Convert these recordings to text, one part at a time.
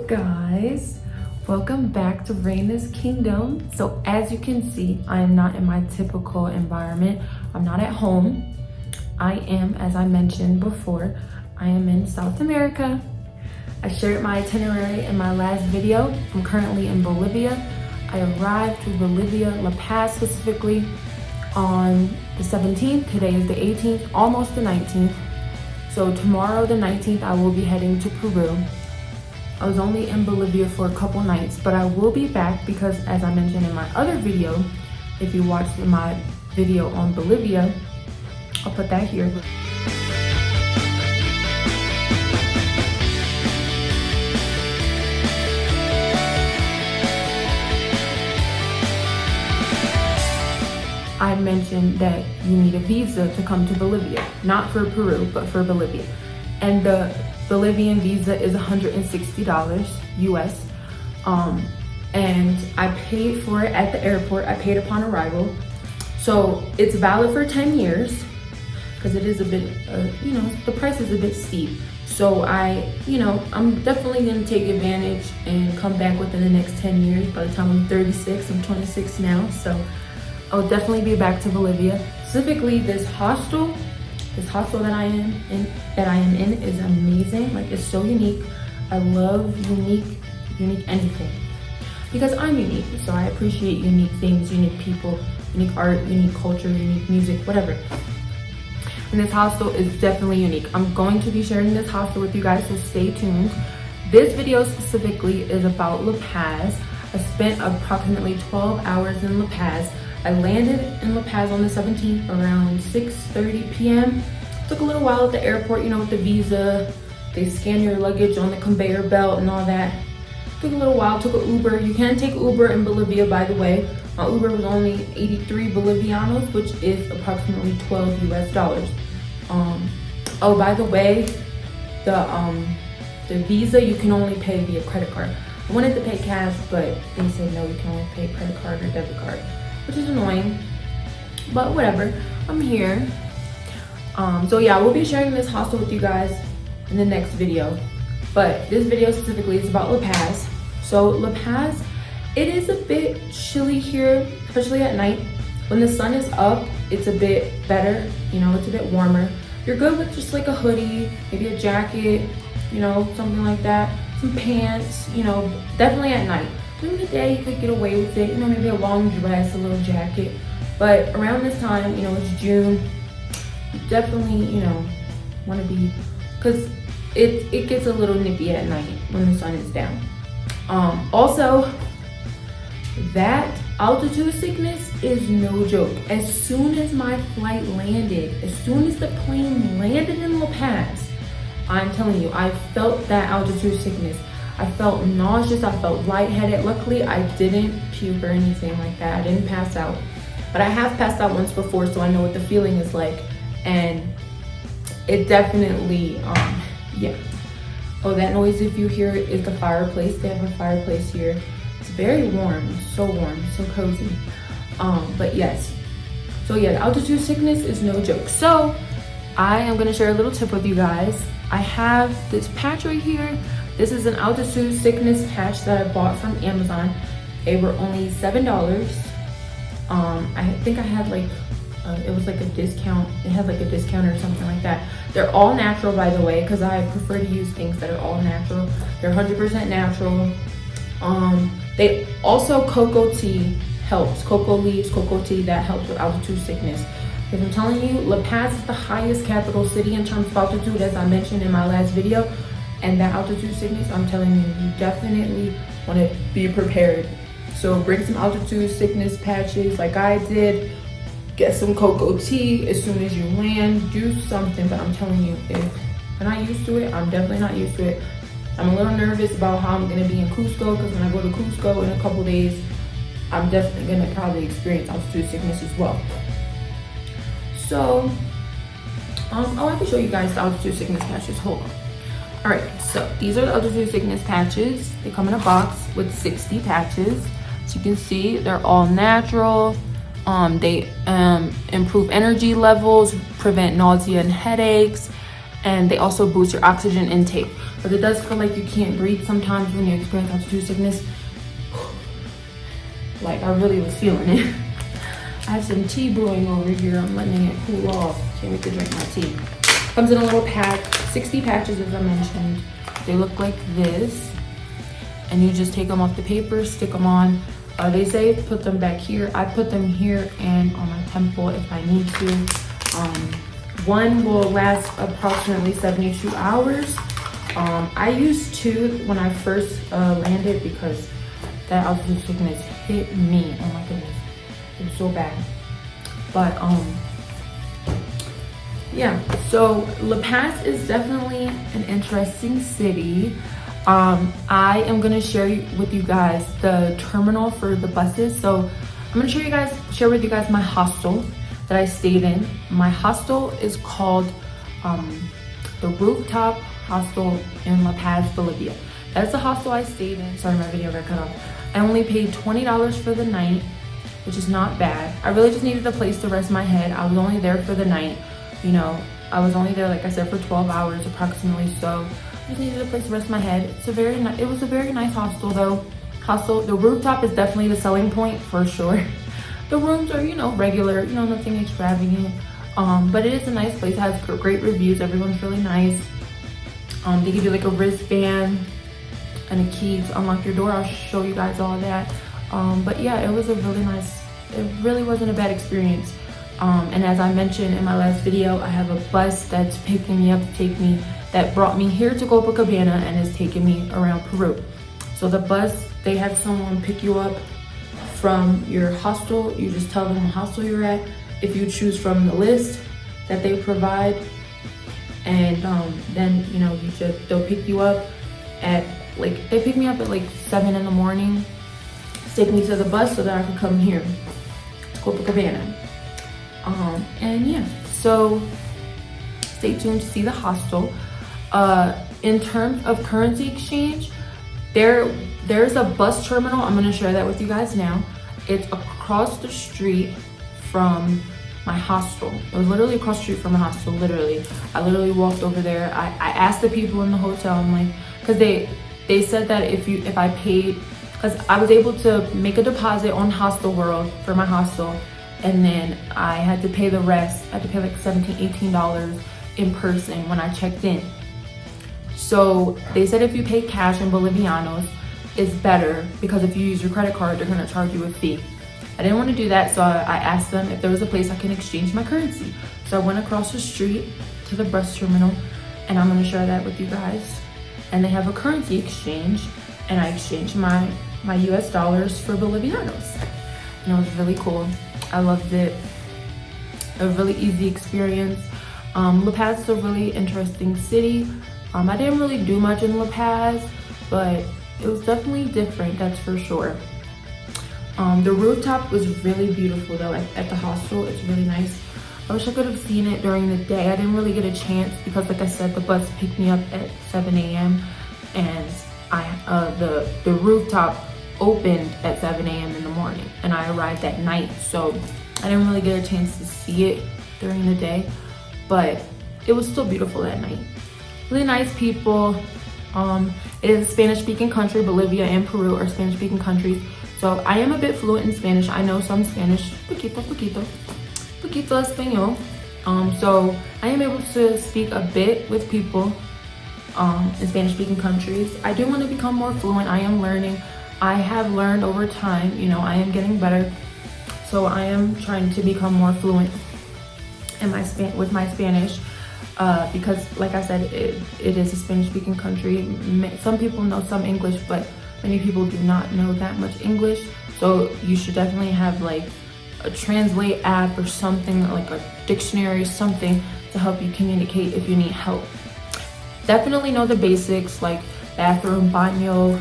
Guys, welcome back to REINA'S Kingdom. So as you can see, I am not in my typical environment. I'm not at home. I am, as I mentioned before, I am in South America. I shared my itinerary in my last video. I'm currently in Bolivia. I arrived to Bolivia, La Paz specifically, on the 17th. Today is the 18th, almost the 19th. So tomorrow, the 19th, I will be heading to Peru. I was only in Bolivia for a couple nights, but I will be back because, as I mentioned in my other video, if you watched my video on Bolivia, I'll put that here. I mentioned that you need a visa to come to Bolivia, not for Peru, but for Bolivia. And the Bolivian visa is $160 US. And I paid for it at the airport. I paid upon arrival. So it's valid for 10 years because it is a bit, the price is a bit steep. So I'm definitely gonna take advantage and come back within the next 10 years. By the time I'm 36, I'm 26 now. So I'll definitely be back to Bolivia. Specifically this hostel that I am in is amazing. Like, it's so unique. I love unique anything because I'm unique. So I appreciate unique things, unique people, unique art, unique culture, unique music, whatever. And this hostel is definitely unique. I'm going to be sharing this hostel with you guys, so stay tuned. This video specifically is about La Paz. I spent approximately 12 hours in La Paz. I landed in La Paz on the 17th around 6:30 p.m. Took a little while at the airport, with the visa. They scan your luggage on the conveyor belt and all that. Took a little while, took an Uber. You can take Uber in Bolivia, by the way. My Uber was only 83 Bolivianos, which is approximately $12 US. Oh, by the way, the visa, you can only pay via credit card. I wanted to pay cash, but they said no, you can only pay credit card or debit card, which is annoying, but whatever. I'm here. So yeah, we'll be sharing this hostel with you guys in the next video, but this video specifically is about La Paz. So La Paz, it is a bit chilly here, especially at night. When the sun is up, it's a bit better, it's a bit warmer. You're good with just like a hoodie, maybe a jacket, something like that, some pants, definitely at night. During the day, you could get away with it, maybe a long dress, a little jacket. But around this time, it's June, you definitely, want to be, because it gets a little nippy at night when the sun is down. Also, that altitude sickness is no joke. As soon as my flight landed, as soon as the plane landed in La Paz, I'm telling you, I felt that altitude sickness. I felt nauseous, I felt lightheaded. Luckily, I didn't puke or anything like that. I didn't pass out. But I have passed out once before, so I know what the feeling is like. And it definitely, yeah. Oh, that noise, if you hear it, is the fireplace. They have a fireplace here. It's very warm, so cozy. But yes. So yeah, the altitude sickness is no joke. So I am gonna share a little tip with you guys. I have this patch right here. This is an altitude sickness patch that I bought from Amazon. They were only $7. I think I had it was like a discount. It had like a discount or something like that. They're all natural, by the way, because I prefer to use things that are all natural. They're 100% natural. They also, cocoa tea helps. Cocoa leaves, cocoa tea, that helps with altitude sickness. Because I'm telling you, La Paz is the highest capital city in terms of altitude, as I mentioned in my last video. And that altitude sickness, I'm telling you, you definitely want to be prepared. So bring some altitude sickness patches like I did. Get some cocoa tea as soon as you land. Do something, but I'm telling you, if I'm not used to it, I'm definitely not used to it. I'm a little nervous about how I'm going to be in Cusco, because when I go to Cusco in a couple days, I'm definitely going to probably experience altitude sickness as well. So, I can show you guys the altitude sickness patches. Hold on. All right, so these are the altitude sickness patches. They come in a box with 60 patches. As you can see, they're all natural. They improve energy levels, prevent nausea and headaches, and they also boost your oxygen intake. But it does feel like you can't breathe sometimes when you experience altitude sickness. Like, I really was feeling it. I have some tea brewing over here. I'm letting it cool off. Can't wait to drink my tea. Comes in a little pack, 60 patches as I mentioned. They look like this. And you just take them off the paper, stick them on. They say put them back here. I put them here and on my temple if I need to. One will last approximately 72 hours. I used 2 when I first landed because that altitude sickness hit me. Oh my goodness, it was so bad. But yeah, so La Paz is definitely an interesting city. I am gonna share with you guys the terminal for the buses. So I'm gonna share with you guys my hostel that I stayed in. My hostel is called the Rooftop Hostel in La Paz, Bolivia. That's the hostel I stayed in. Sorry, my video got cut off. I only paid $20 for the night, which is not bad. I really just needed a place to rest my head. I was only there for the night. You know, I was only there, like I said, for 12 hours approximately. So I just needed a place to rest my head. It was a very nice hostel though. The rooftop is definitely the selling point for sure. The rooms are, you know, regular, you know, nothing extravagant. But it is a nice place. It has great reviews. Everyone's really nice. They give you like a wristband and a key to unlock your door. I'll show you guys all of that. But yeah, it was a really nice, it really wasn't a bad experience. And as I mentioned in my last video, I have a bus that's picking me up to take me, that brought me here to Copacabana and is taking me around Peru. So the bus, they have someone pick you up from your hostel. You just tell them what hostel you're at. If you choose from the list that they provide, and then, you know, they'll pick you up at, like, they pick me up at like 7 in the morning, take me to the bus so that I can come here to Copacabana. And yeah, so stay tuned to see the hostel. In terms of currency exchange, there's a bus terminal. I'm gonna share that with you guys now. It's across the street from my hostel. It was literally across the street from my hostel, literally. I literally walked over there. I asked the people in the hotel, I'm like, because they said that if I paid, because I was able to make a deposit on Hostel World for my hostel, and then I had to pay the rest. I had to pay like $17, $18 in person when I checked in. So they said if you pay cash in Bolivianos, it's better, because if you use your credit card, they're gonna charge you a fee. I didn't want to do that, so I asked them if there was a place I can exchange my currency. So I went across the street to the bus terminal, and I'm gonna share that with you guys. And they have a currency exchange, and I exchanged my US dollars for Bolivianos. And it was really cool. I loved it. A really easy experience. La Paz is a really interesting city. I didn't really do much in La Paz, but it was definitely different, that's for sure. The rooftop was really beautiful though at the hostel. It's really nice. I wish I could have seen it during the day. I didn't really get a chance because, like I said, the bus picked me up at 7 a.m. and the rooftop opened at 7 a.m. in the morning, and I arrived at night, so I didn't really get a chance to see it during the day, but it was still beautiful that night. Really nice people. It is a Spanish-speaking country. Bolivia and Peru are Spanish-speaking countries. So I am a bit fluent in Spanish. I know some Spanish, poquito español. So I am able to speak a bit with people in Spanish-speaking countries. I do want to become more fluent. I am learning. I have learned over time. You know, I am getting better. So I am trying to become more fluent in with my Spanish. Because, like I said, it is a Spanish-speaking country. Some people know some English, but many people do not know that much English. So you should definitely have like a translate app or something, like a dictionary, something to help you communicate if you need help. Definitely know the basics like bathroom, baño,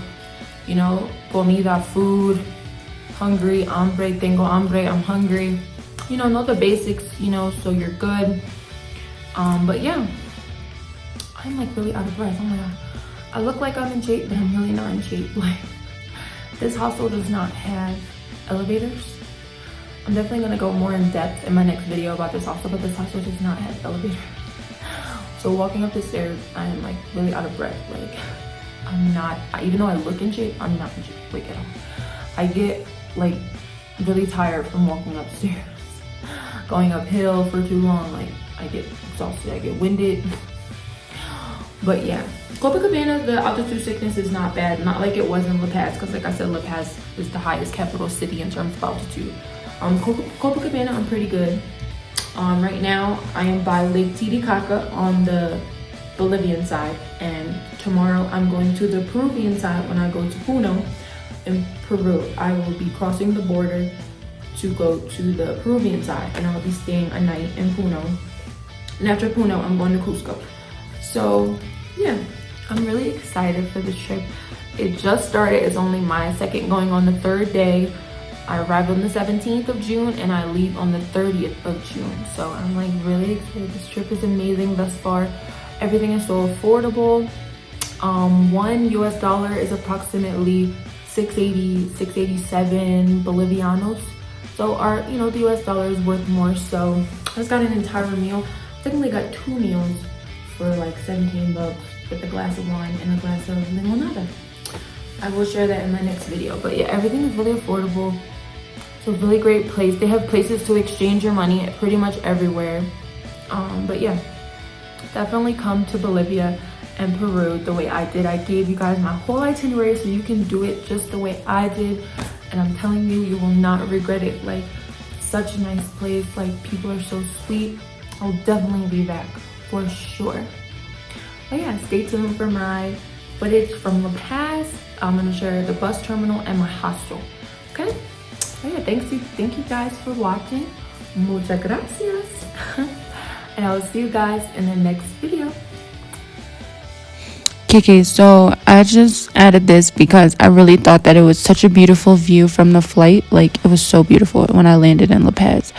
you know, comida, food, hungry, hambre, tengo hambre, I'm hungry. You know the basics, you know, so you're good. But yeah, I'm like really out of breath. Oh my god, I look like I'm in shape, but I'm really not in shape. Like, this hostel does not have elevators. I'm definitely gonna go more in depth in my next video about this hostel, but this hostel does not have elevators. So walking up the stairs, I am like really out of breath. Like I'm not, even though I look in shape, I'm not in shape like at all. I get like really tired from walking upstairs. Going uphill for too long, like I get exhausted, I get winded. But yeah, Copacabana, the altitude sickness is not bad, not like it was in La Paz, because like I said, La Paz is the highest capital city in terms of altitude. Copacabana, I'm pretty good. Right now, I am by Lake Titicaca on the Bolivian side, and tomorrow I'm going to the Peruvian side when I go to Puno in Peru. I will be crossing the border to go to the Peruvian side, and I'll be staying a night in Puno. And after Puno, I'm going to Cusco. So yeah, I'm really excited for this trip. It just started. It's only my second going on the 3rd day. I arrived on the 17th of June and I leave on the 30th of June. So I'm like really excited. This trip is amazing thus far. Everything is so affordable. $1 US is approximately 680, 687 Bolivianos. So our, you know, the US dollar is worth more. So I just got an entire meal. Technically got 2 meals for like 17 bucks with a glass of wine and a glass of limonada. I will share that in my next video. But yeah, everything is really affordable. It's a really great place. They have places to exchange your money pretty much everywhere. But yeah, definitely come to Bolivia and Peru the way I did. I gave you guys my whole itinerary so you can do it just the way I did. And I'm telling you, you will not regret it. Like, such a nice place. Like, people are so sweet. I'll definitely be back for sure. But yeah, stay tuned for my footage from La Paz. I'm gonna share the bus terminal and my hostel. Okay? So yeah, thank you guys for watching. Muchas gracias. And I will see you guys in the next video. Okay, so I just added this because I really thought that it was such a beautiful view from the flight. Like, it was so beautiful when I landed in La Paz.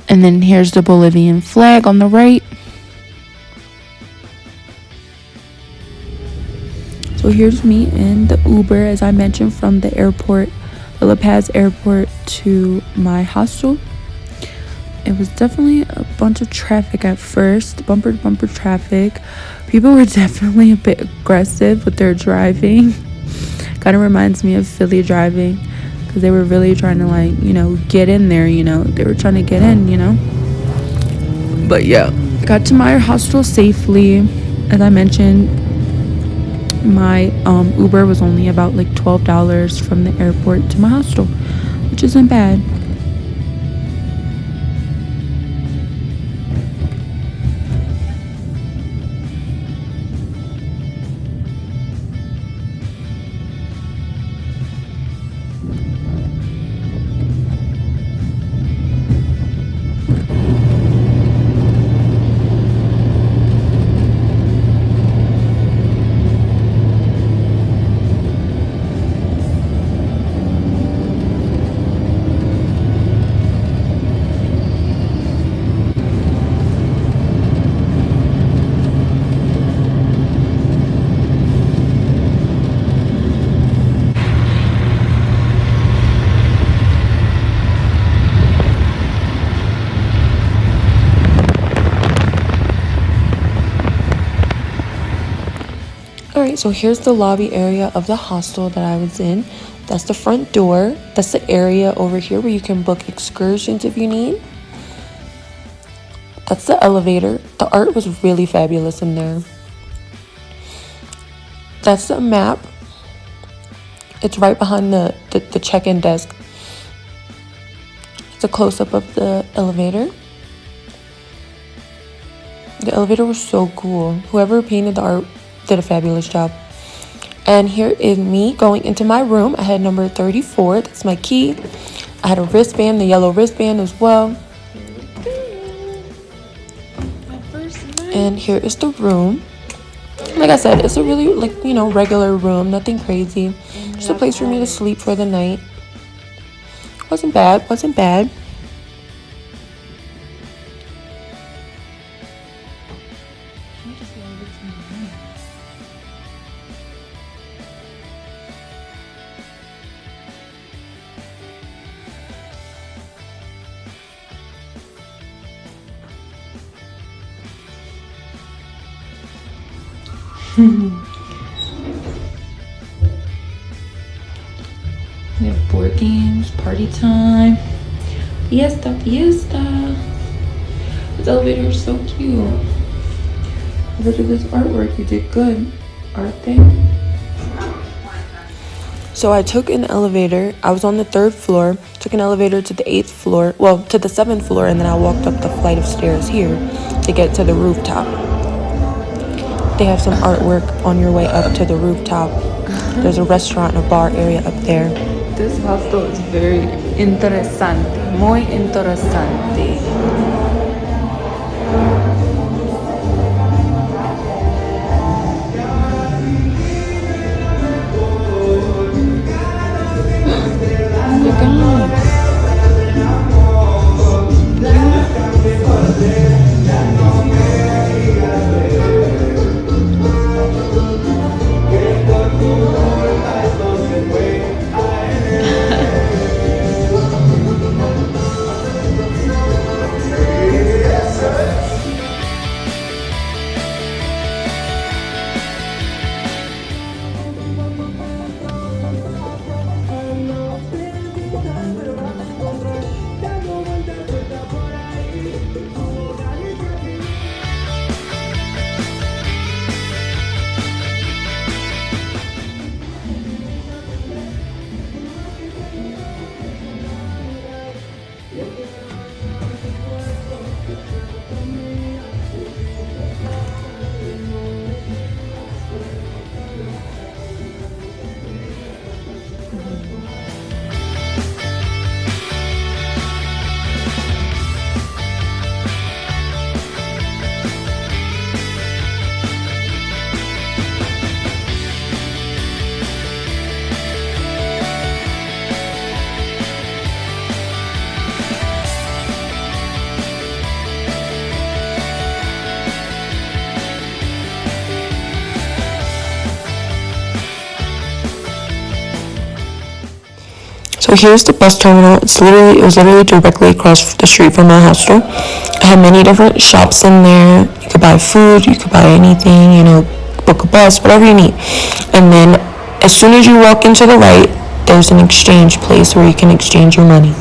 And then here's the Bolivian flag on the right. So here's me in the Uber, as I mentioned, from the airport, the La Paz airport, to my hostel. It was definitely a bunch of traffic at first, bumper to bumper traffic. People were definitely a bit aggressive with their driving. Kind of reminds me of Philly driving, because they were really trying to, like, you know, get in there, you know. They were trying to get in, you know. But yeah, got to my hostel safely. As I mentioned, my Uber was only about like $12 from the airport to my hostel, which isn't bad. Alright, so here's the lobby area of the hostel that I was in. That's the front door. That's the area over here where you can book excursions if you need. That's the elevator. The art was really fabulous in there. That's the map. It's right behind the check-in desk. It's a close-up of the elevator. The elevator was so cool. Whoever painted the art did a fabulous job. And here is me going into my room. I had number 34. That's my key. I had a wristband, the yellow wristband as well. And here is the room. Like I said, it's a really, like, you know, regular room. Nothing crazy. Just a place for me to sleep for the night. Wasn't bad. Wasn't bad. We have board games, party time, fiesta. This elevator is so cute. Look at this artwork. You did good, arte. So I took an elevator. I was on the 3rd floor. Took an elevator to the 8th floor. Well, to the 7th floor, and then I walked up the flight of stairs here to get to the rooftop. They have some artwork on your way up to the rooftop. There's a restaurant and a bar area up there. This hostel is very interesante. Muy interesante. So here's the bus terminal. It was literally directly across the street from my hostel. I had many different shops in there. You could buy food, you could buy anything, book a bus, whatever you need. And then as soon as you walk into the right, there's an exchange place where you can exchange your money.